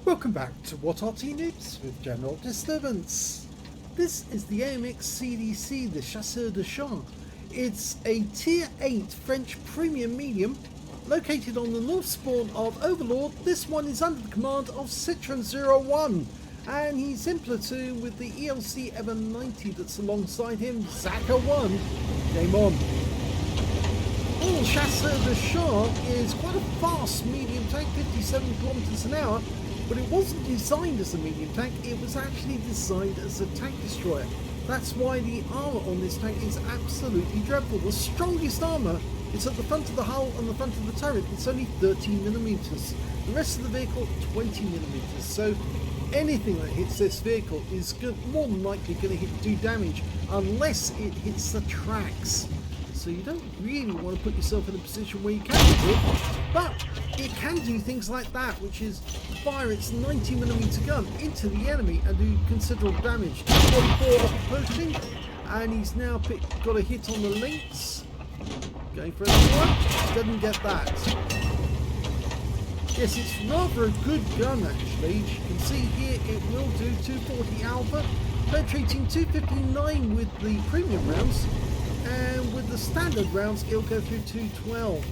Welcome back to What Arty Noobs with General Disturbance. This is the AMX CDC, the Chasseur de Champ. It's a Tier 8 French premium medium located on the north spawn of Overlord. This one is under the command of Citron01 and he's in platoon with the ELC Ever-90 that's alongside him, Zaka1. Game on. All Chasseur de Champ is quite a fast medium tank, 57 kilometers an hour. But it wasn't designed as a medium tank, it was actually designed as a tank destroyer. That's why the armour on this tank is absolutely dreadful. The strongest armour is at the front of the hull and the front of the turret. It's only 13mm. The rest of the vehicle, 20mm. So anything that hits this vehicle is more than likely going to do damage unless it hits the tracks. So you don't really want to put yourself in a position where you can do it, but it can do things like that, which is fire its 90mm gun into the enemy and do considerable damage. 244 off approaching, and he's now got a hit on the links. Going for another one, doesn't get that. Yes, it's rather a good gun actually. As you can see here, it will do 240 alpha, penetrating 259 with the premium rounds. And with the standard rounds, it'll go through 212.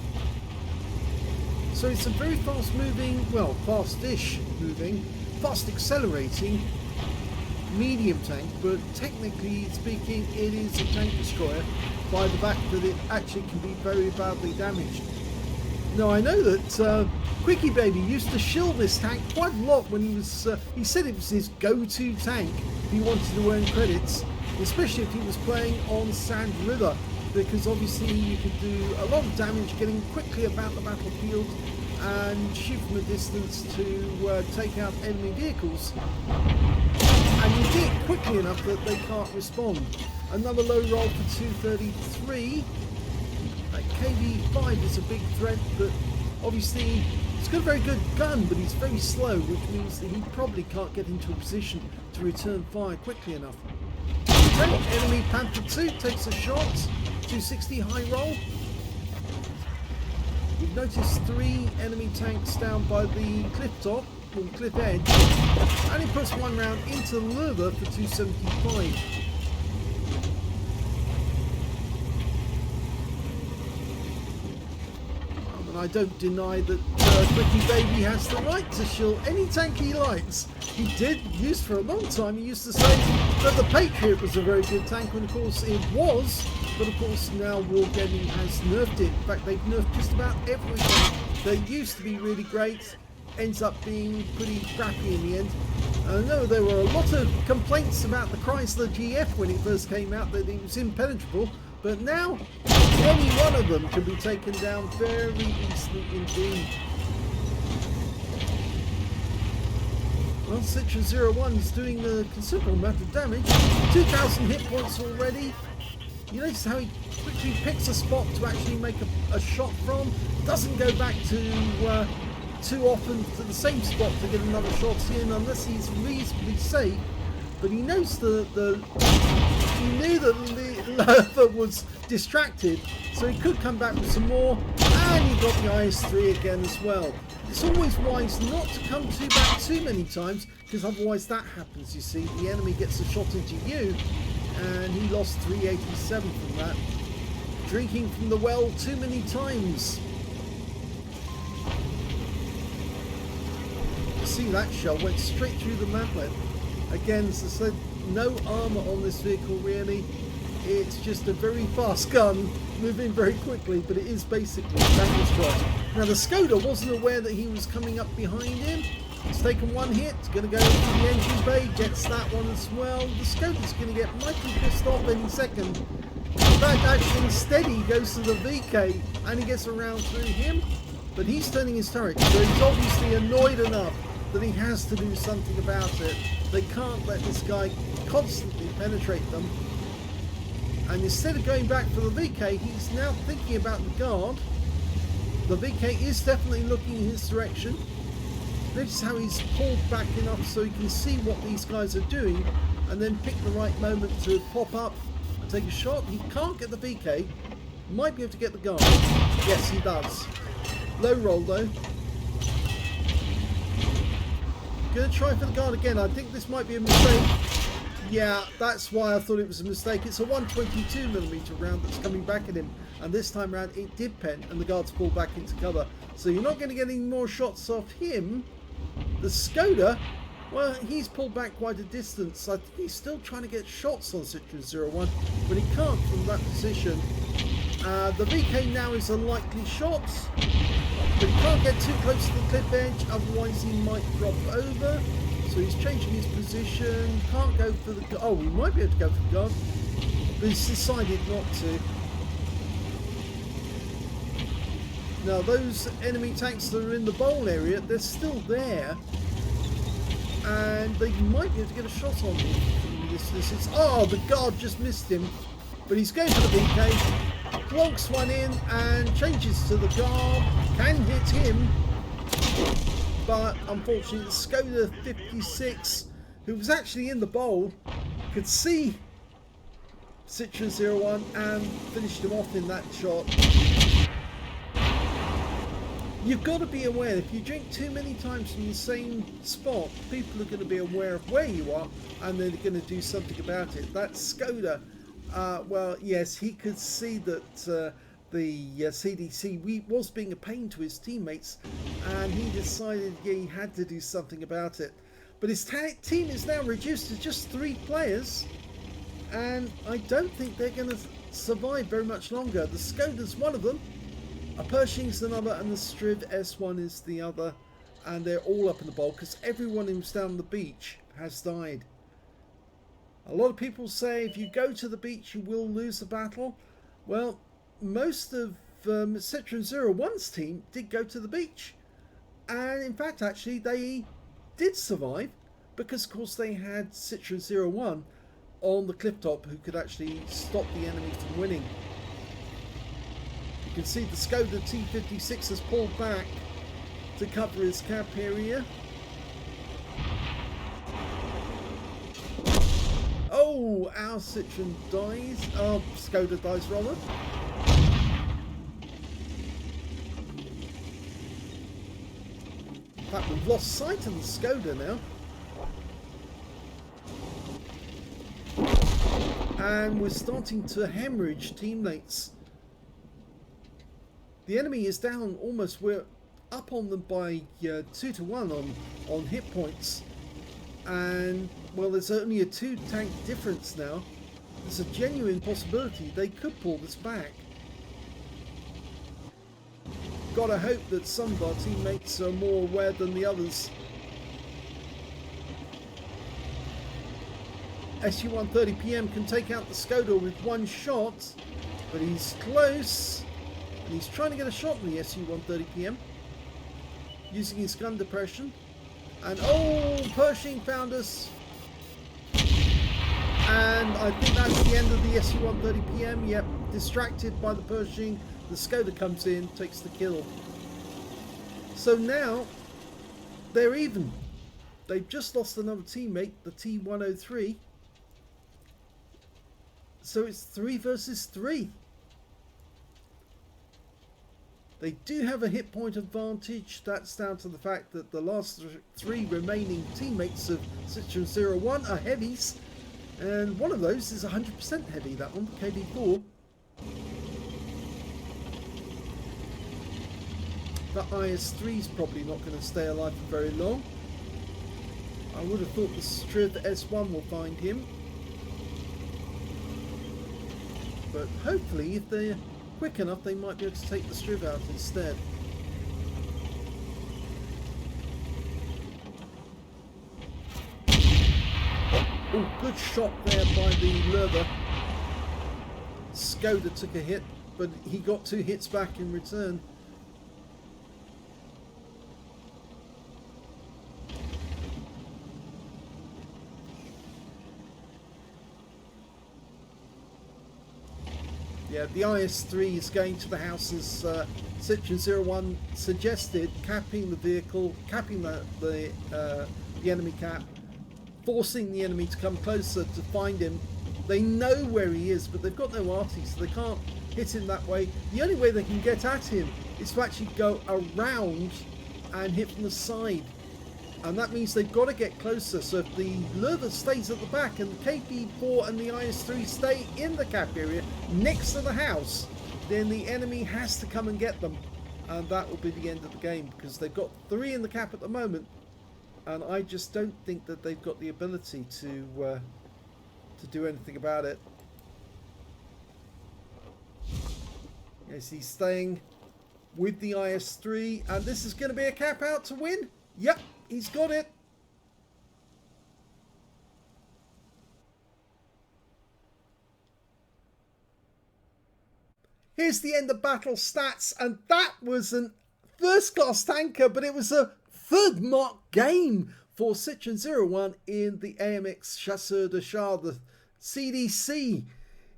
So it's a very fast moving, well, fast-ish moving, fast accelerating medium tank, but technically speaking, it is a tank destroyer by the fact that it actually can be very badly damaged. Now I know that Quickie Baby used to shill this tank quite a lot when he was, he said it was his go-to tank if he wanted to earn credits. Especially if he was playing on Sand River, because obviously you could do a lot of damage getting quickly about the battlefield and shoot from a distance to take out enemy vehicles, and you do it quickly enough that they can't respond. Another low roll for 233. That KV5 is a big threat, but obviously he's got a very good gun, but he's very slow, which means that he probably can't get into a position to return fire quickly enough. Enemy Panther 2 takes a shot, 260 high roll. We've noticed 3 enemy tanks down by the cliff top, or cliff edge, and he puts one round into the lure for 275. And I don't deny that Quickie Baby has the right to shill any tank he likes. He did use for a long time, he used to say that the Patriot was a very good tank, and of course it was, but of course now Wargaming has nerfed it. In fact, they've nerfed just about everything that used to be really great, ends up being pretty crappy in the end. I know there were a lot of complaints about the Chrysler GF when it first came out, that it was impenetrable, but now any one of them can be taken down very easily indeed. Well, Citron01 is doing a considerable amount of damage. 2,000 hit points already. You notice how he quickly picks a spot to actually make a shot from. Doesn't go back to too often to the same spot to get another shot in unless he's reasonably safe. But he knows he knew that Lurfer was distracted, so he could come back with some more, and he got the IS-3 again as well. It's always wise not to come back too many times, because otherwise that happens, you see. The enemy gets a shot into you, and he lost 387 from that. Drinking from the well too many times. You see, that shell went straight through the mantlet. Again, as I said, no armour on this vehicle really. It's just a very fast gun, moving very quickly, but it is basically a tank destroyer. Now the Skoda wasn't aware that he was coming up behind him. He's taken one hit, it's going to go into the engine bay, gets that one as well. The Skoda's going to get mighty pissed off any second. In fact, actually instead he goes to the VK and he gets around through him, but he's turning his turret, so he's obviously annoyed enough that he has to do something about it. They can't let this guy constantly penetrate them. And instead of going back for the VK, he's now thinking about the guard. The VK is definitely looking in his direction. Notice how he's pulled back enough so he can see what these guys are doing and then pick the right moment to pop up and take a shot. He can't get the VK. Might be able to get the guard. Yes, he does. Low roll though. Gonna try for the guard again. I think this might be a mistake. Yeah, that's why I thought it was a mistake. It's a 122mm round that's coming back at him. And this time around it did pen and the guards pulled back into cover. So you're not going to get any more shots off him. The Skoda, well, he's pulled back quite a distance. I think he's still trying to get shots on Citron01, but he can't from that position. The VK now is a likely shot, but he can't get too close to the cliff edge, otherwise he might drop over. So he's changing his position, can't go for the... Oh, he might be able to go for the guard, but he's decided not to. Now those enemy tanks that are in the bowl area, they're still there. And they might be able to get a shot on him from this distance. Oh, the guard just missed him. But he's going for the VK, plonks one in and changes to the guard. Can hit him. But unfortunately the Skoda 56, who was actually in the bowl, could see Citron01 and finished him off in that shot. You've got to be aware, if you drink too many times from the same spot, people are going to be aware of where you are and they're going to do something about it. That Skoda, well, yes, he could see that the CDC was being a pain to his teammates and he decided he had to do something about it. But his team is now reduced to just 3 players and I don't think they're going to survive very much longer. The Skoda's one of them. A Pershing's another and the Striv S1 is the other, and they're all up in the bowl because everyone who's down the beach has died. A lot of people say if you go to the beach you will lose the battle. Well, most of Citron01's team did go to the beach, and in fact actually they did survive because of course they had Citron01 on the cliff top who could actually stop the enemy from winning. You can see the Skoda T56 has pulled back to cover his cap area. Oh, our Citron dies. Oh, Skoda dies rather. In fact, we've lost sight of the Skoda now. And we're starting to hemorrhage teammates. The enemy is down almost, we're up on them by 2-1 on hit points. And, well, there's only a 2 tank difference now. There's a genuine possibility they could pull this back. Gotta hope that some of our teammates are more aware than the others. SU-130PM can take out the Skoda with 1 shot, but he's close. And he's trying to get a shot on the SU-130PM using his gun depression. And oh, Pershing found us. And I think that's the end of the SU-130PM. Yep, distracted by the Pershing. The Skoda comes in, takes the kill. So now they're even. They've just lost another teammate, the T103. So it's 3 versus 3. They do have a hit point advantage. That's down to the fact that the last 3 remaining teammates of Citron01 are heavies, and one of those is 100% heavy, that one, KD4. That IS-3 is probably not going to stay alive for very long. I would have thought the Striv S1 will find him. But hopefully, if they're quick enough, they might be able to take the Striv out instead. Oh, good shot there by the Lurber. Skoda took a hit, but he got 2 hits back in return. Yeah, the IS-3 is going to the house as Citron01 suggested, capping the vehicle, capping the enemy cap, forcing the enemy to come closer to find him. They know where he is, but they've got no Arty, so they can't hit him that way. The only way they can get at him is to actually go around and hit from the side. and that means they've got to get closer. So if the Lurva stays at the back and the KP4 and the IS-3 stay in the cap area next to the house, then the enemy has to come and get them, and that will be the end of the game, because they've got 3 in the cap at the moment, and I just don't think that they've got the ability to do anything about it. Yes, he's staying with the IS-3, and this is going to be a cap out to win. Yep, he's got it. Here's the end of battle stats, and that was a first-class tanker, but it was a third mark game for Citron01 in the AMX the CDC.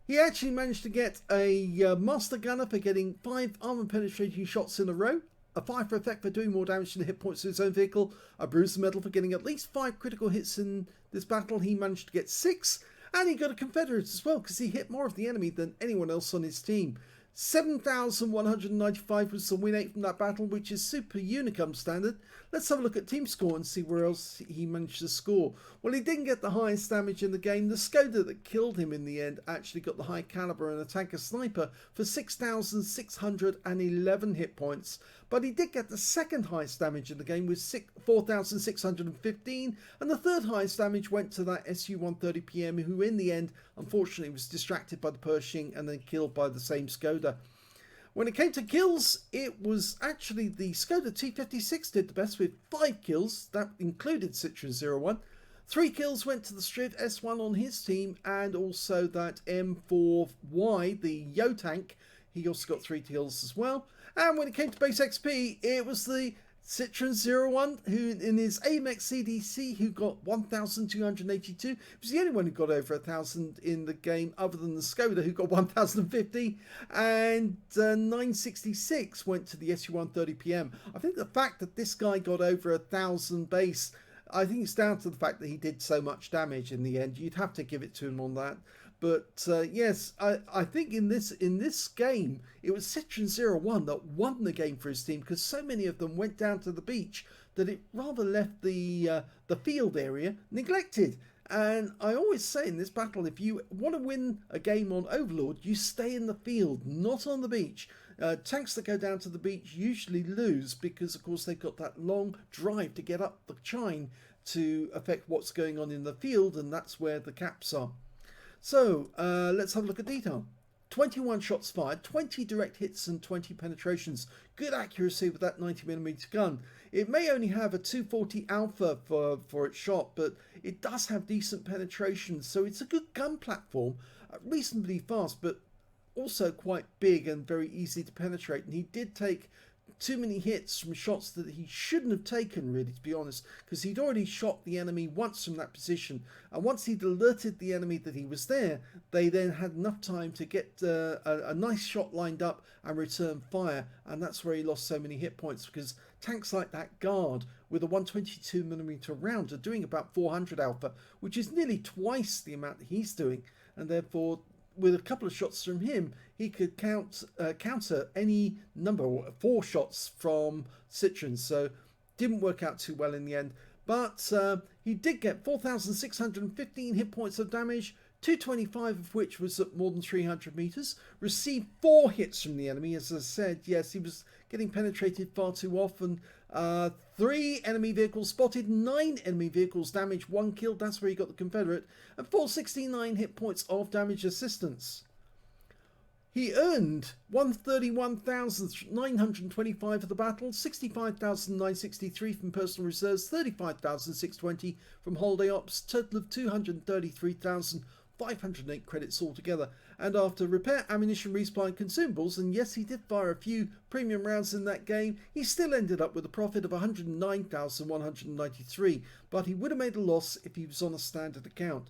He actually managed to get a Master Gunner for getting 5 armor-penetrating shots in a row, a Fire effect for doing more damage to the hit points of his own vehicle, a Bruiser Medal for getting at least 5 critical hits in this battle. He managed to get 6, and he got a Confederate as well, because he hit more of the enemy than anyone else on his team. 7,195 was the win rate from that battle, which is super Unicum standard. Let's have a look at team score and see where else he managed to score. Well, he didn't get the highest damage in the game. The Skoda that killed him in the end actually got the high caliber and a tanker sniper for 6,611 hit points. But he did get the second highest damage in the game with 4,615, and the third highest damage went to that SU-130 PM, who in the end unfortunately was distracted by the Pershing and then killed by the same Skoda. When it came to kills, it was actually the Skoda T56 did the best with 5 kills. That included Citron01. 3 kills went to the Strid S1 on his team, and also that M4Y, the Yo tank. He also got 3 kills as well. And when it came to base XP, it was the Citron01 who, in his AMX CDC, who got 1,282. He was the only one who got over 1,000 in the game, other than the Skoda, who got 1,050. And 966 went to the SU-130 PM. I think the fact that this guy got over 1,000 base, I think it's down to the fact that he did so much damage in the end. You'd have to give it to him on that. But yes, I think in this game, it was Citron01 that won the game for his team, because so many of them went down to the beach that it rather left the field area neglected. And I always say in this battle, if you want to win a game on Overlord, you stay in the field, not on the beach. Tanks that go down to the beach usually lose, because of course they've got that long drive to get up the chine to affect what's going on in the field, and that's where the caps are. So let's have a look at detail. 21 shots fired, 20 direct hits and 20 penetrations. Good accuracy with that 90mm gun. It may only have a 240 alpha for its shot, but it does have decent penetration. So it's a good gun platform, reasonably fast, but also quite big and very easy to penetrate. And he did take too many hits from shots that he shouldn't have taken, really, to be honest, because he'd already shot the enemy once from that position, and once he'd alerted the enemy that he was there, they then had enough time to get a nice shot lined up and return fire, and that's where he lost so many hit points, because tanks like that Guard with a 122mm round are doing about 400 alpha, which is nearly twice the amount that he's doing, and therefore with a couple of shots from him, he could counter any number, 4 shots from Citron. So didn't work out too well in the end. But he did get 4,615 hit points of damage, 225 of which was at more than 300 meters. Received 4 hits from the enemy. As I said, yes, he was getting penetrated far too often. 3 enemy vehicles spotted, 9 enemy vehicles damaged, 1 killed. That's where he got the Confederate, and 469 hit points of damage assistance. He earned 131,925 for the battle, 65,963 from personal reserves, 35,620 from holiday ops, total of 233,508 credits altogether. And after repair, ammunition, resupply and consumables, and yes, he did fire a few premium rounds in that game, he still ended up with a profit of 109,193, but he would have made a loss if he was on a standard account.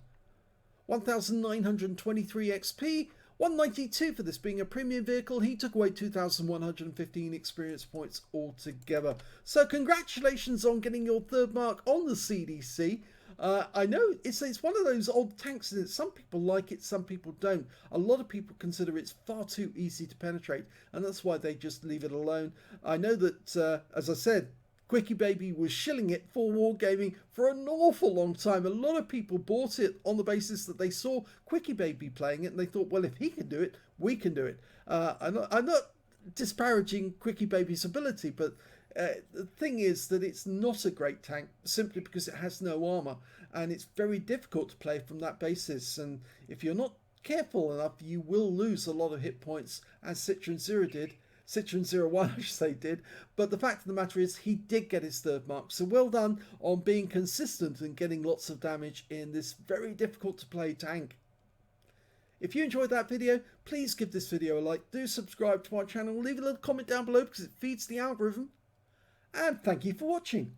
1,923 XP, 192 for this being a premium vehicle. He took away 2,115 experience points altogether. So congratulations on getting your 3rd mark on the CDC. I know it's one of those old tanks, and some people like it, some people don't. A lot of people consider it's far too easy to penetrate, and that's why they just leave it alone. I know that, as I said, Quickie Baby was shilling it for wargaming for an awful long time. A lot of people bought it on the basis that they saw Quickie Baby playing it and they thought, well, if he can do it, we can do it. I'm not disparaging Quickie Baby's ability, but the thing is that it's not a great tank simply because it has no armor, and it's very difficult to play from that basis. And if you're not careful enough, you will lose a lot of hit points, as Citron01 I should say did. But the fact of the matter is he did get his third mark, so well done on being consistent and getting lots of damage in this very difficult to play tank. If you enjoyed that video, please give this video a like, do subscribe to my channel, leave a little comment down below because it feeds the algorithm, and thank you for watching.